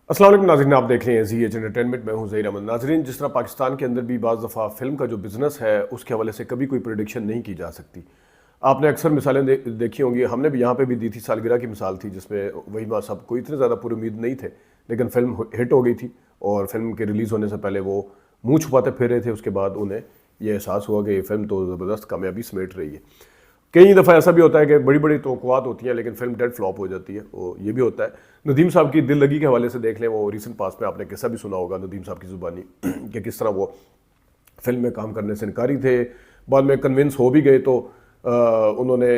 अस्सलाम वालेकुम नाज़रीन, आप देख रहे हैं ज़ी एच एंटरटेनमेंट। मैं हूं ज़हीर अहमद। नाज़रीन, जिस तरह पाकिस्तान के अंदर भी बाज़ दफ़ा फ़िल्म का जो बिज़नेस है उसके हवाले से कभी कोई प्रेडिक्शन नहीं की जा सकती। आपने अक्सर मिसालें देखी होंगी, हमने भी यहाँ पे भी दी थी। सालगिरह की मिसाल थी जिसमें वही बात, साहब को इतने ज़्यादा पूरी उम्मीद नहीं थे, लेकिन फ़िल्म हिट हो गई थी और फिल्म के रिलीज़ होने से पहले वो मुँह छुपाते फिर रहे थे। उसके बाद उन्हें ये एहसास हुआ कि ये फ़िल्म तो ज़बरदस्त कामयाबी समेट रही है। कई दफ़ा ऐसा भी होता है कि बड़ी बड़ी तवक्कुआत होती हैं लेकिन फिल्म डेड फ्लॉप हो जाती है, वो ये भी होता है। नदीम साहब की दिल लगी के हवाले से देख लें, वो रिसेंट पास में आपने किस्सा भी सुना होगा नदीम साहब की ज़ुबानी कि किस तरह वो फिल्म में काम करने से इनकारी थे। बाद में कन्विंस हो भी गए तो उन्होंने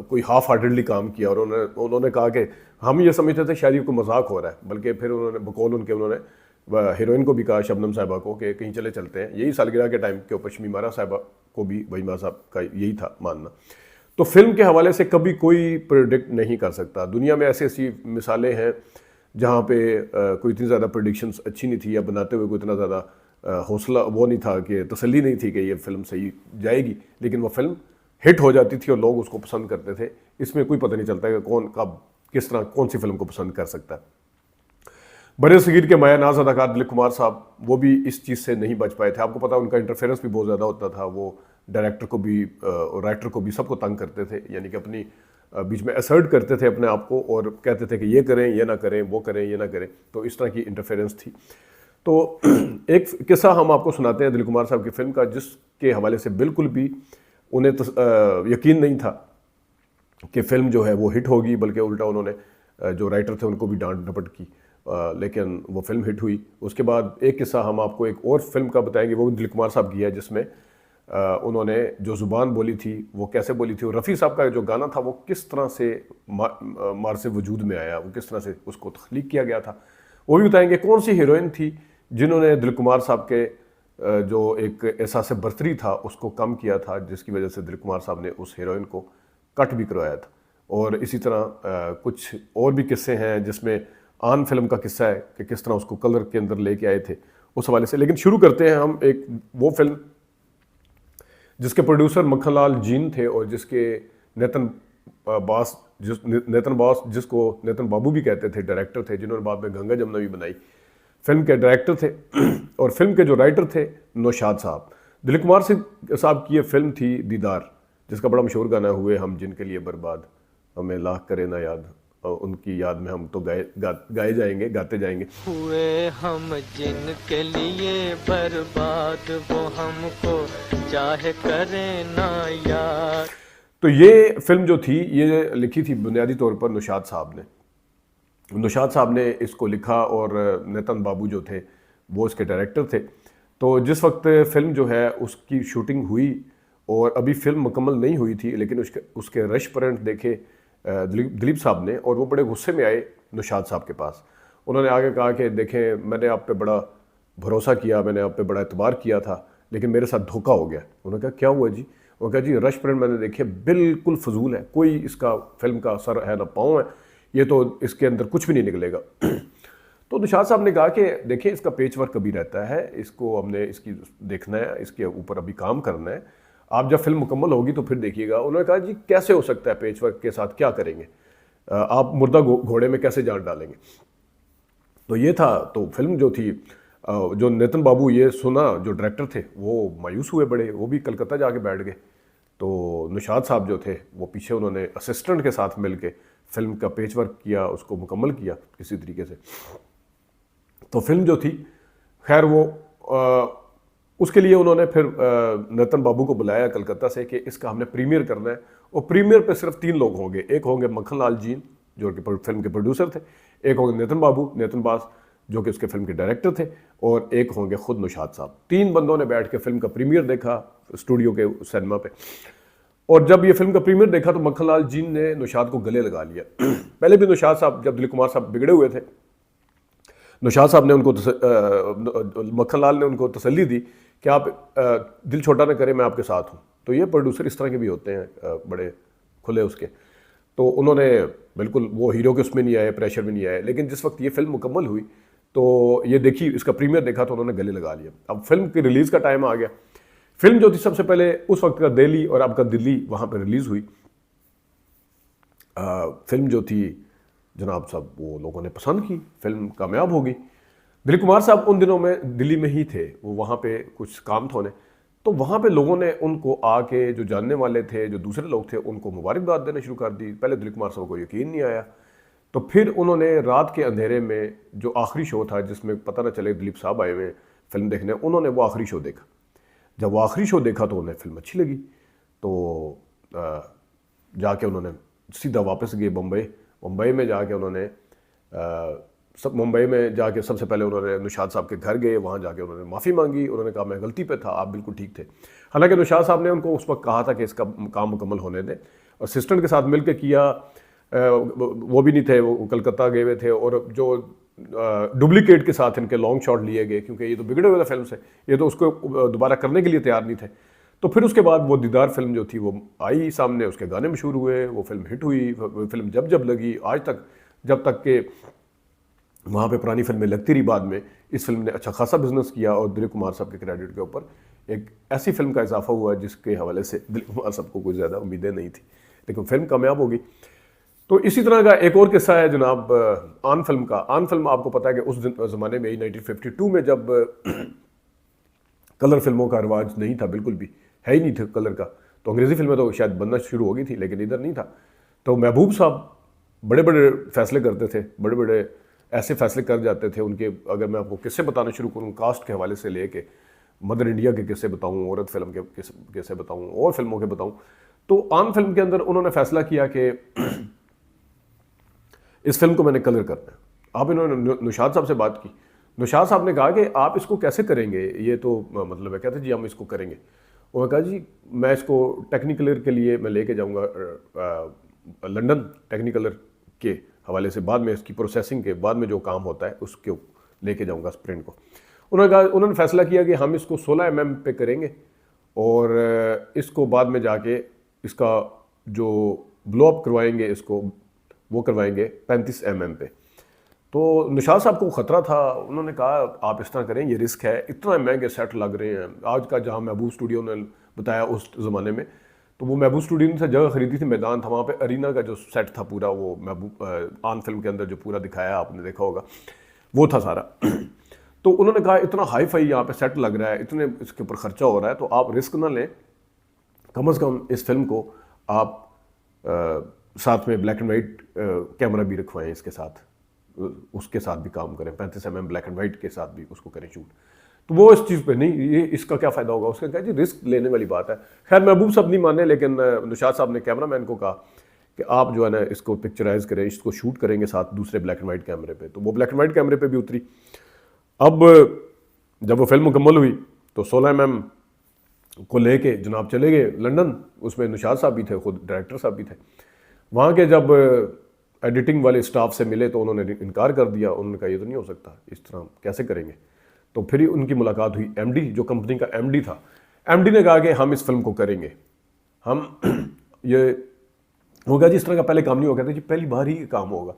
कोई हाफ हार्टेडली काम किया और उन्होंने कहा कि हम ये समझते थे शायद ये कोई मजाक हो रहा है, बल्कि फिर उन्होंने बकौल उनके उन्होंने हीरोइन को भी कहा, शबनम साहिबा को, कि कहीं चले चलते हैं। यही सालगिरह के टाइम के ऊपर शमीमारा साहिबा को भी वहीमा साहब का यही था मानना। तो फिल्म के हवाले से कभी कोई प्रिडिक्ट नहीं कर सकता। दुनिया में ऐसी ऐसी मिसालें हैं जहाँ पे कोई इतनी ज़्यादा प्रिडिक्शंस अच्छी नहीं थी या बनाते हुए कोई इतना ज़्यादा हौसला वो नहीं था कि तसल्ली नहीं थी कि ये फिल्म सही जाएगी, लेकिन वो फिल्म हिट हो जाती थी और लोग उसको पसंद करते थे। इसमें कोई पता नहीं चलता कि कौन कब किस तरह कौन सी फिल्म को पसंद कर सकता है। बड़े सगीर के माया नाज अदाकार दिलीप कुमार साहब, वो भी इस चीज़ से नहीं बच पाए थे। आपको पता उनका इंटरफेरेंस भी बहुत ज़्यादा होता था। वो डायरेक्टर को भी और राइटर को भी सबको तंग करते थे, यानी कि अपनी बीच में असर्ट करते थे अपने आप को और कहते थे कि ये करें ये ना करें, वो करें ये ना करें। तो इस तरह की इंटरफेरेंस थी। तो एक किस्सा हम आपको सुनाते हैं दिलीप कुमार साहब की फिल्म का, जिसके हवाले से बिल्कुल भी उन्हें यकीन नहीं था कि फ़िल्म जो है वो हिट होगी, बल्कि उल्टा उन्होंने जो राइटर थे उनको भी डांट डपट की, लेकिन वो फिल्म हिट हुई। उसके बाद एक किस्सा हम आपको एक और फिल्म का बताएंगे, वो भी दिलीप कुमार साहब की है, जिसमें उन्होंने जो ज़ुबान बोली थी वो कैसे बोली थी, और रफ़ी साहब का जो गाना था वो किस तरह से मार से वजूद में आया, वो किस तरह से उसको तख्लीक किया गया था, वो भी बताएंगे। कौन सी हीरोइन थी जिन्होंने दिलीप कुमार साहब के जो एक एहसास बर्तरी था उसको कम किया था, जिसकी वजह से दिलीप कुमार साहब ने उस हीरोइन को कट भी करवाया था। और इसी तरह कुछ और भी किस्से हैं, जिसमें आन फिल्म का किस्सा है कि किस तरह उसको कलर के अंदर लेके आए थे उस हवाले से। लेकिन शुरू करते हैं हम एक वो फिल्म जिसके प्रोड्यूसर मक्खनलाल जीन थे और जिसके नेतन नेतन बास, जिसको नेतन बाबू भी कहते थे, डायरेक्टर थे, जिन्होंने बाद में गंगा जमुना भी बनाई। फिल्म के डायरेक्टर थे और फिल्म के जो राइटर थे नौशाद साहब। दिलीप कुमार साहब की ये फिल्म थी दीदार, जिसका बड़ा मशहूर गाना हुए हम जिनके लिए बर्बाद, हमें लाख करे ना याद, और उनकी याद में हम तो गाए जाएंगे, गाते जाएंगे। हुए हम जिनके लिए बर्बाद, वो हमको चाहे करे ना यार। तो ये फिल्म जो थी ये लिखी थी बुनियादी तौर पर नौशाद साहब ने। नौशाद साहब ने इसको लिखा और नेतन बाबू जो थे वो इसके डायरेक्टर थे। तो जिस वक्त फिल्म जो है उसकी शूटिंग हुई और अभी फिल्म मुकम्मल नहीं हुई थी, लेकिन उसके उसके रश प्रिंट देखे दिलीप साहब ने, और वो बड़े गुस्से में आए नौशाद साहब के पास। उन्होंने आगे कहा कि देखें, मैंने आप पे बड़ा भरोसा किया, मैंने आप पे बड़ा एतबार किया था, लेकिन मेरे साथ धोखा हो गया। उन्होंने कहा क्या हुआ जी? वो कहा जी रश प्रिंट मैंने देखे बिल्कुल फजूल है, कोई इसका फिल्म का सर है ना पाँव है, ये तो इसके अंदर कुछ भी नहीं निकलेगा। तो नौशाद साहब ने कहा कि देखिए इसका पेच वर्क कभी रहता है, इसको हमने इसकी देखना है, इसके ऊपर अभी काम करना है, आप जब फिल्म मुकम्मल होगी तो फिर देखिएगा। उन्होंने कहा जी कैसे हो सकता है, पेच वर्क के साथ क्या करेंगे, आप मुर्दा घोड़े में कैसे जान डालेंगे। तो ये था। तो फिल्म जो थी, जो नितिन बाबू ये सुना, जो डायरेक्टर थे वो मायूस हुए बड़े, वो भी कलकत्ता जाके बैठ गए। तो नौशाद साहब जो थे वो पीछे उन्होंने असिस्टेंट के साथ मिल के फिल्म का पेच वर्क किया, उसको मुकम्मल किया किसी तरीके से। तो फिल्म जो थी, खैर वो उसके लिए उन्होंने फिर नितिन बाबू को बुलाया कलकत्ता से कि इसका हमने प्रीमियर करना है। और प्रीमियर पे सिर्फ 3 लोग होंगे, एक होंगे मक्खनलाल जीन जो कि फिल्म के प्रोड्यूसर थे, एक होंगे नितिन बाबू, नितिन बास जो कि उसके फिल्म के डायरेक्टर थे, और एक होंगे खुद नौशाद साहब। 3 बंदों ने बैठ के फिल्म का प्रीमियर देखा स्टूडियो के सिनेमा पे। और जब ये फिल्म का प्रीमियर देखा तो मक्खनलाल जीन ने नौशाद को गले लगा लिया। पहले भी नौशाद साहब, जब दिलीप कुमार साहब बिगड़े हुए थे, नौशाद साहब ने उनको मक्खनलाल ने उनको तसल्ली दी कि आप दिल छोटा ना करें, मैं आपके साथ हूँ। तो ये प्रोड्यूसर इस तरह के भी होते हैं, बड़े खुले उसके। तो उन्होंने बिल्कुल वो हीरो के उसमें नहीं आए, प्रेशर में नहीं आए। लेकिन जिस वक्त ये फिल्म मुकम्मल हुई तो ये देखी, इसका प्रीमियर देखा तो उन्होंने गले लगा लिया। अब फिल्म की रिलीज़ का टाइम आ गया। फिल्म जो थी सबसे पहले उस वक्त का दिल्ली और अब का दिल्ली, वहाँ पर रिलीज़ हुई। फिल्म जो थी जनाब साहब वो लोगों ने पसंद की, फिल्म कामयाब हो गई। दिलीप कुमार साहब उन दिनों में दिल्ली में ही थे, वो वहाँ पे कुछ काम था उन्हें, तो वहाँ पे लोगों ने उनको आके, जो जानने वाले थे, जो दूसरे लोग थे, उनको मुबारकबाद देना शुरू कर दी। पहले दिलीप कुमार साहब को यकीन नहीं आया, तो फिर उन्होंने रात के अंधेरे में जो आखिरी शो था जिसमें पता ना चले दिलीप साहब आए हुए फिल्म देखने, उन्होंने वो आखिरी शो देखा। जब वो आखिरी शो देखा तो उन्हें फिल्म अच्छी लगी, तो जाके उन्होंने सीधा वापस गए मुंबई में जाके उन्होंने मुंबई में जाके सबसे पहले उन्होंने नुशाद साहब के घर गए, वहाँ जाके उन्होंने माफ़ी मांगी। उन्होंने कहा मैं गलती पे था, आप बिल्कुल ठीक थे। हालांकि नुशाद साहब ने उनको उस वक्त कहा था कि इसका काम मुकम्मल होने दें, और असिस्टेंट के साथ मिलकर किया। वो भी नहीं थे, वो कलकत्ता गए हुए थे, और जो डुप्लीकेट के साथ इनके लॉन्ग शॉट लिए गए, क्योंकि ये तो बिगड़े हुए थे फिल्म से, ये तो उसको दोबारा करने के लिए तैयार नहीं थे। तो फिर उसके बाद वो दीदार फिल्म जो थी वो आई सामने, उसके गाने मशहूर हुए, वो फिल्म हिट हुई। फिल्म जब जब लगी आज तक, जब तक के वहाँ पे पुरानी फिल्में लगती रही, बाद में इस फिल्म ने अच्छा खासा बिजनेस किया, और दिलीप कुमार साहब के क्रेडिट के ऊपर एक ऐसी फिल्म का इजाफा हुआ जिसके हवाले से दिलीप कुमार साहब को कोई ज़्यादा उम्मीदें नहीं थी, लेकिन फिल्म कामयाब हो गई। तो इसी तरह का एक और किस्सा है जनाब आन फिल्म का। आन फिल्म आपको पता है कि उस ज़माने में 1952 में जब कलर फिल्मों का रिवाज नहीं था, बिल्कुल भी है ही नहीं था कलर का, तो अंग्रेज़ी फिल्में तो शायद बनना शुरू हो गई थी, लेकिन इधर नहीं था। तो महबूब साहब बड़े बड़े फैसले करते थे, बड़े बड़े ऐसे फैसले कर जाते थे उनके। अगर मैं आपको किस्से बताना शुरू करूँ, कास्ट के हवाले से लेके मदर इंडिया के किस्से बताऊँ, औरत फिल्म के किस्से बताऊँ, और फिल्मों के बताऊँ, तो आन फिल्म के अंदर उन्होंने फैसला किया कि इस फिल्म को मैंने कलर करना है। आप इन्होंने नुशाद साहब से बात की, नुशाद साहब ने कहा कि आप इसको कैसे करेंगे, ये तो मतलब है, कहते जी हम इसको करेंगे। उन्होंने कहा जी मैं इसको टेक्निकलर के लिए मैं लेके जाऊंगा लंदन, टेक्निकलर के हवाले से बाद में इसकी प्रोसेसिंग के बाद में जो काम होता है उसके लेके जाऊंगा स्प्रिंट को। उन्होंने कहा, उन्होंने फैसला किया कि हम इसको 16 mm पे करेंगे, और इसको बाद में जाके इसका जो ब्लो अप करवाएंगे, इसको वो करवाएंगे 35 mm पे। तो निशाद साहब को ख़तरा था, उन्होंने कहा आप इस तरह करें, ये रिस्क है, इतना महंगे सेट लग रहे हैं। आज का जहाँ महबूब स्टूडियो ने बताया उस ज़माने में, तो वो महबूब स्टूडियो ने जगह खरीदी थी, मैदान था वहाँ पे, अरीना का जो सेट था पूरा, वो महबूब आन फिल्म के अंदर जो पूरा दिखाया आपने देखा होगा, वो था सारा। तो उन्होंने कहा इतना हाई फाई यहाँ पे सेट लग रहा है, इतने इसके ऊपर ख़र्चा हो रहा है, तो आप रिस्क ना लें, कम से कम इस फिल्म को आप साथ में ब्लैक एंड वाइट कैमरा भी रखवाएं, इसके साथ उसके साथ भी काम करें, 35 mm ब्लैक एंड वाइट के साथ भी उसको करें शूट। तो वो इस चीज़ पे नहीं, ये इसका क्या फ़ायदा होगा, उसने कहा जी रिस्क लेने वाली बात है। खैर महबूब साहब नहीं माने, लेकिन नुशाद साहब ने कैमरामैन को कहा कि आप जो है ना इसको पिक्चराइज करें, इसको शूट करेंगे साथ दूसरे ब्लैक एंड वाइट कैमरे पे। तो वो ब्लैक एंड वाइट कैमरे पे भी उतरी। अब जब वो फिल्म मुकम्मल हुई तो 16 mm को लेके जनाब चले गए लंदन, उसमें नुशाद साहब भी थे, खुद डायरेक्टर साहब भी थे। वहाँ के जब एडिटिंग वाले स्टाफ से मिले तो उन्होंने इनकार कर दिया, उन्होंने कहा ये तो नहीं हो सकता, इस तरह कैसे करेंगे। तो फिर उनकी मुलाकात हुई एमडी, जो कंपनी का एमडी था। एमडी ने कहा कि हम इस फिल्म को करेंगे, हम ये होगा जी, इस तरह का पहले काम नहीं हुआ, कहते जी पहली बार ही काम होगा।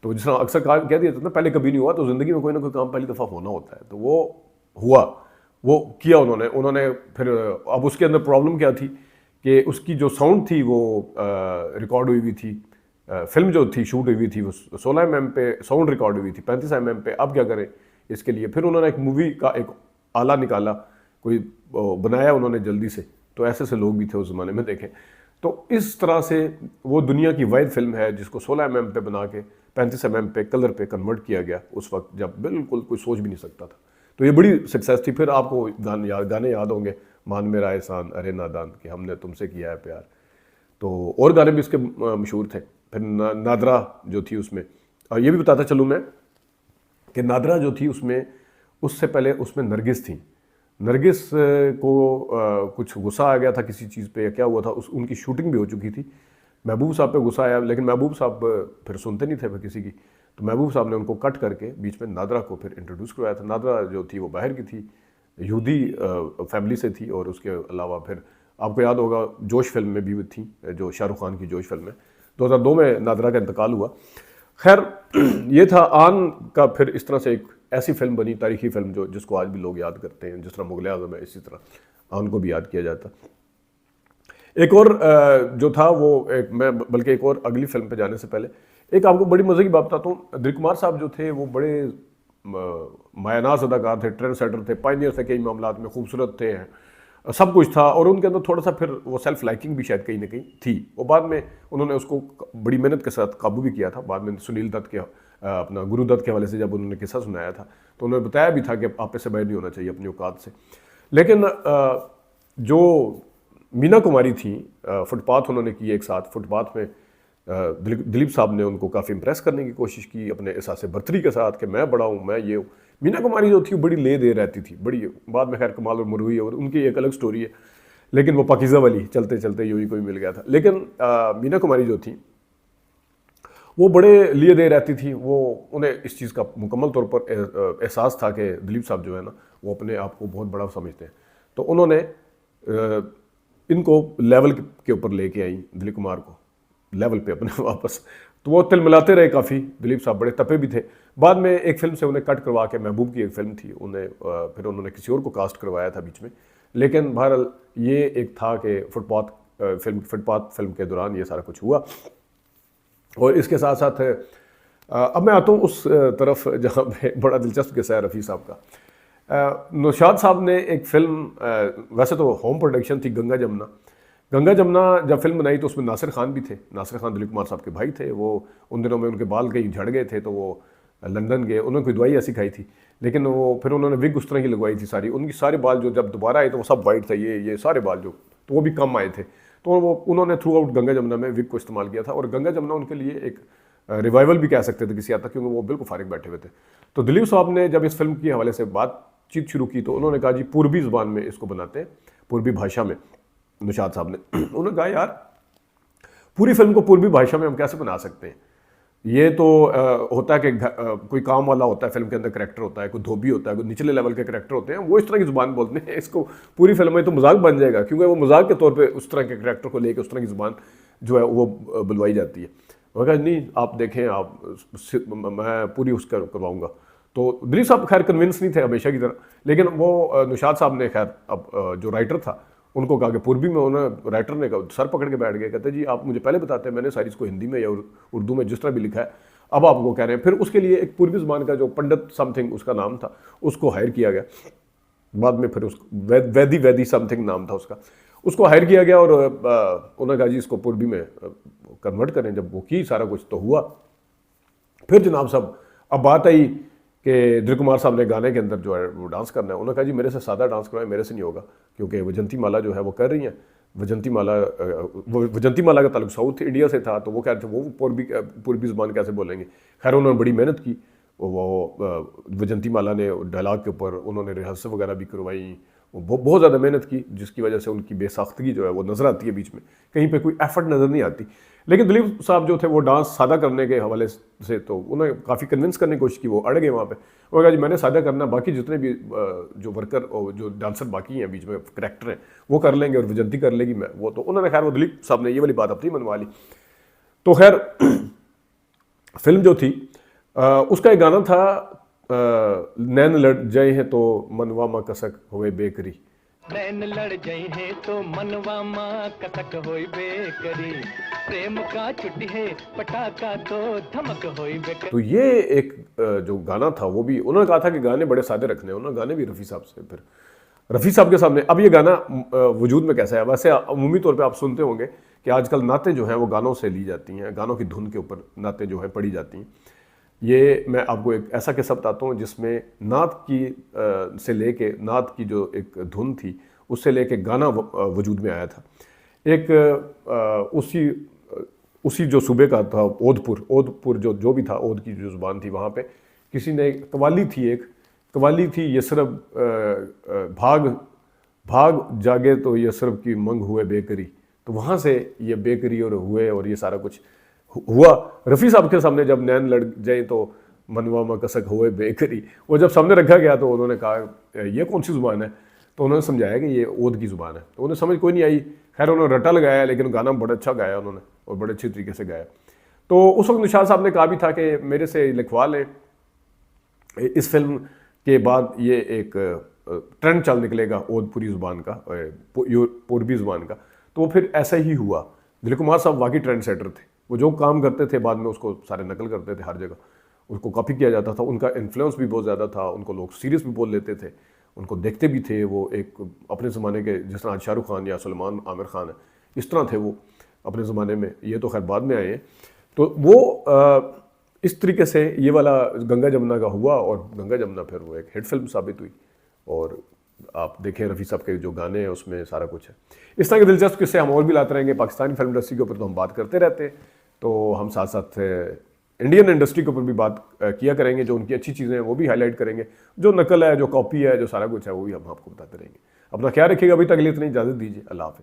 तो जिस तरह अक्सर कह दिया था ना, पहले कभी नहीं हुआ, तो ज़िंदगी में कोई ना कोई काम पहली दफ़ा होना होता है। तो वो हुआ, वो किया उन्होंने फिर अब उसके अंदर प्रॉब्लम क्या थी कि उसकी जो साउंड थी वो रिकॉर्ड हुई हुई थी, फिल्म जो थी शूट हुई हुई थी वो 16 mm पे साउंड रिकॉर्ड हुई थी, 35 mm पे। अब क्या करें इसके लिए, फिर उन्होंने एक मूवी का एक आला निकाला, कोई बनाया उन्होंने जल्दी से। तो ऐसे से लोग भी थे उस ज़माने में, देखें। तो इस तरह से वो दुनिया की वाहिद फिल्म है जिसको 16 mm पे बना के 35 mm पे कलर पे कन्वर्ट किया गया, उस वक्त जब बिल्कुल कोई सोच भी नहीं सकता था। तो ये बड़ी सक्सेस थी। फिर आपको गाने याद होंगे, मान मेरा एहसान, अरे नादान, कि हमने तुमसे किया है प्यार। तो और गाने भी इसके मशहूर थे। फिर नादरा जो थी उसमें, और ये भी बताता चलूँ मैं कि नादरा जो थी उसमें, उससे पहले उसमें नरगिस थी। नरगिस को कुछ गुस्सा आ गया था किसी चीज़ पे या क्या हुआ था, उनकी शूटिंग भी हो चुकी थी। महबूब साहब पे गुस्सा आया, लेकिन महबूब साहब फिर सुनते नहीं थे फिर किसी की। तो महबूब साहब ने उनको कट करके बीच में नादरा को फिर इंट्रोड्यूस करवाया था। नादरा जो थी वो बाहर की थी, यहूदी फैमिली से थी, और उसके अलावा फिर आपको याद होगा जोश फिल्म में भी थी, जो शाहरुख खान की जोश फिल्म में 2002 में नादरा का इंतकाल हुआ। खैर ये था आन का। फिर इस तरह से एक ऐसी फिल्म बनी, तारीखी फिल्म, जो जिसको आज भी लोग याद करते हैं, जिस तरह मुग़ल आज़म है, इसी तरह आन को भी याद किया जाता। एक और जो था वो मैं बल्कि एक और अगली फिल्म पे जाने से पहले एक आपको बड़ी मज़े की बात बताता हूँ, दिलीप कुमार साहब जो थे वो बड़े मायानाज अदाकार थे, ट्रेंड सेटर थे, पायनियर थे, कई मामलात में खूबसूरत थे, सब कुछ था। और उनके अंदर थोड़ा सा फिर वो सेल्फ लाइकिंग भी शायद कहीं ना कहीं थी। वो बाद में उन्होंने उसको बड़ी मेहनत के साथ काबू भी किया था। बाद में सुनील दत्त के अपना गुरु दत्त के हवाले से जब उन्होंने किस्सा सुनाया था तो उन्होंने बताया भी था कि आप ऐसे बाहर नहीं होना चाहिए अपनी औकात से। लेकिन जो मीना कुमारी थी, फुटपाथ उन्होंने की एक साथ, फुटपाथ में दिलीप साहब ने उनको काफ़ी इंप्रेस करने की कोशिश की अपने एहसास बर्तरी के साथ कि मैं बड़ा हूँ, मैं ये हूँ। मीना कुमारी जो थी वो बड़ी ले दे रहती थी, बड़ी, बाद में खैर कमाल और मुरवी और उनकी एक अलग स्टोरी है, लेकिन वो पाकीज़ा वाली, चलते चलते यूँ ही कोई मिल गया था। लेकिन मीना कुमारी जो थी वो बड़े लिए दे रहती थी। वो उन्हें इस चीज़ का मुकम्मल तौर पर एहसास था कि दिलीप साहब जो है ना वो अपने आप को बहुत बड़ा समझते हैं। तो उन्होंने इनको लेवल के ऊपर लेके आई, दिलीप कुमार को लेवल पे अपने वापस। तो वो तिल मिलाते रहे काफ़ी, दिलीप साहब बड़े तपे भी थे। बाद में एक फिल्म से उन्हें कट करवा के, महबूब की एक फिल्म थी, उन्हें फिर उन्होंने किसी और को कास्ट करवाया था बीच में। लेकिन बहरहाल ये एक था कि फुटपाथ फिल्म के दौरान ये सारा कुछ हुआ। और इसके साथ साथ अब मैं आता हूँ उस तरफ जहाँ पे बड़ा दिलचस्प किस्सा है रफ़ी साहब का। नौशाद साहब ने एक फिल्म, वैसे तो होम प्रोडक्शन थी, गंगा जमुना। गंगा जमुना जब फिल्म बनाई तो उसमें नासिर खान भी थे। नासिर खान दिलीप कुमार साहब के भाई थे। वो उन दिनों में उनके बाल कहीं झड़ गए थे तो वो लंदन गए, उन्होंने कोई दवाई ऐसी खाई थी, लेकिन वो फिर उन्होंने विग उस तरह की लगवाई थी सारी। उनकी सारे बाल जो जब दोबारा आए तो वो सब वाइट थे, ये सारे बाल जो, तो वो भी कम आए थे। तो वो उन्होंने थ्रू आउट गंगा जमुना में विग को इस्तेमाल किया था। और गंगा जमुना उनके लिए एक रिवाइवल भी कह सकते थे किसी हद तक, क्योंकि वो बिल्कुल फारिग बैठे हुए थे। तो दिलीप साहब ने जब इस फिल्म के हवाले से बातचीत शुरू की तो उन्होंने कहा जी पूर्वी ज़ुबान में इसको बनाते हैं, पूर्वी भाषा में। नौशाद साहब ने उन्होंने कहा यार पूरी फिल्म को पूर्वी भाषा में हम कैसे बना सकते हैं? ये तो होता है कि कोई काम वाला होता है, फिल्म के अंदर करैक्टर होता है, कोई धोबी होता है, कोई निचले लेवल के करैक्टर होते हैं, वो इस तरह की जुबान बोलते हैं। इसको पूरी फिल्म में तो मजाक बन जाएगा, क्योंकि वो मजाक के तौर पे उस तरह के करैक्टर को लेकर उस तरह की जुबान जो है वो बुलवाई जाती है। वो कहा नहीं आप देखें, मैं पूरी उसका करवाऊँगा। तो दिलीप साहब खैर कन्विंस नहीं थे हमेशा की तरह, लेकिन वो नौशाद साहब ने खैर अब जो राइटर था उनको कहा कि पूर्वी में, उन्होंने राइटर ने कहा, सर पकड़ के बैठ गए, कहते जी आप मुझे पहले बताते हैं, मैंने सारी इसको हिंदी में या उर्दू में जिस तरह भी लिखा है, अब आपको कह रहे हैं। फिर उसके लिए एक पूर्वी ज़बान का जो पंडित समथिंग उसका नाम था, उसको हायर किया गया। बाद में फिर उसको वैदी समथिंग नाम था उसका, उसको हायर किया गया। और उन्होंने कहा जी इसको पूर्वी में कन्वर्ट करें। जब वो की सारा कुछ तो हुआ। फिर जनाब साहब अब बात आई कि दिलीप कुमार साहब ने गाने के अंदर जो है वो डांस करना है। उन्होंने कहा जी मेरे से सादा डांस करवाएं, मेरे से नहीं होगा, क्योंकि वजंती माला जो है वो कर रही हैं। वजंती माला का ताल्लुक साउथ इंडिया से था, तो वो कह रहे थे वो पूर्वी ज़ुबान कैसे बोलेंगे। खैर उन्होंने बड़ी मेहनत की। वो वजंती माला ने डायलॉग के ऊपर उन्होंने रिहर्सल वगैरह भी करवाई, वो बहुत ज़्यादा मेहनत की, जिसकी वजह से उनकी बेसाख्तगी जो है वो नज़र आती है बीच में, कहीं पे कोई एफर्ट नज़र नहीं आती। लेकिन दिलीप साहब जो थे वो डांस सादा करने के हवाले से तो उन्होंने काफ़ी कन्विंस करने की कोशिश की, वो अड़ गए वहाँ पे। वो कहा जी मैंने सादा करना, बाकी जितने भी जो वर्कर और जो डांसर बाकी हैं बीच में करैक्टर हैं वो कर लेंगे और वजंती कर लेगी मैं वो। तो उन्होंने खैर वो दिलीप साहब ने ये वाली बात अपनी मनवा ली। तो खैर फिल्म जो थी उसका एक गाना था, नैन लड़ जाए हैं तो मनवा मा कसक होए बेकरी। नैन लड़ जाए हैं तो मनवा माँ कसक होई बेकरी, प्रेम का छुट्टी है पटाखा तो धमक होई बेकरी। तो ये एक जो गाना था वो भी उन्होंने कहा था कि गाने बड़े सादे रखने हैं। उन्होंने गाने भी रफ़ी साहब से, फिर रफ़ी साहब के सामने। अब ये गाना वजूद में कैसा है? वैसे अमूमी तौर पे आप सुनते होंगे कि आजकल नातें जो हैं वो गानों से ली जाती हैं, गानों की धुन के ऊपर नातें जो हैं पढ़ी जाती हैं। ये मैं आपको एक ऐसा किस्सा बताता हूँ जिसमें नात की से लेके, नात की जो एक धुन थी उससे लेके गाना वजूद में आया था। एक उसी जो सूबे का था ओधपुर जो भी था, ओध की जो ज़ुबान थी, वहाँ पे किसी ने कवाली थी यसरब भाग जागे तो यसरब की मंग हुए बेकरी। तो वहाँ से ये बेकरी और हुए और ये सारा कुछ हुआ। रफ़ी साहब के सामने जब नैन लड़ जाए तो मनवा में कसक हुए बेकरी, वो जब सामने रखा गया तो उन्होंने कहा ये कौन सी ज़ुबान है? तो उन्होंने समझाया कि ये ओध की ज़ुबान है। तो उन्हें समझ कोई नहीं आई। खैर उन्होंने रटा लगाया, लेकिन गाना बड़ा अच्छा गाया उन्होंने और बड़े अच्छे तरीके से गाया। तो उस वक्त नौशाद साहब ने कहा भी था कि मेरे से लिखवा लें, इस फिल्म के बाद ये एक ट्रेंड चल निकलेगा ओधपुरी ज़ुबान का, पूर्वी ज़ुबान का। तो फिर ऐसा ही हुआ। दिलीप कुमार साहब वाकई ट्रेंड सेटर थे, वो जो काम करते थे बाद में उसको सारे नकल करते थे हर जगह, उसको कॉपी किया जाता था। उनका इन्फ्लुएंस भी बहुत ज़्यादा था, उनको लोग सीरियस भी बोल लेते थे, उनको देखते भी थे। वो एक अपने ज़माने के जिस तरह आज शाहरुख खान या सलमान आमिर खान है, इस तरह थे वो अपने ज़माने में। ये तो खैर बाद में आए हैं। तो वो इस तरीके से ये वाला गंगा जमुना का हुआ, और गंगा जमुना फिर वो एक हिट फिल्म साबित हुई। और आप देखें रफ़ी साहब के जो गाने हैं उसमें सारा कुछ है। इस तरह के दिलचस्प किस्से हम और भी लाते रहेंगे। पाकिस्तानी फिल्म इंडस्ट्री के ऊपर तो हम बात करते रहते हैं, तो हम साथ साथ इंडियन इंडस्ट्री के ऊपर भी बात किया करेंगे। जो उनकी अच्छी चीज़ें हैं वो भी हाईलाइट करेंगे, जो नकल है, जो कॉपी है, जो सारा कुछ है, वो भी हम आपको बताते रहेंगे। अपना ख्याल रखिएगा। अभी तक के लिए इतनी इजाज़त दीजिए। अल्लाह हाफ़िज़।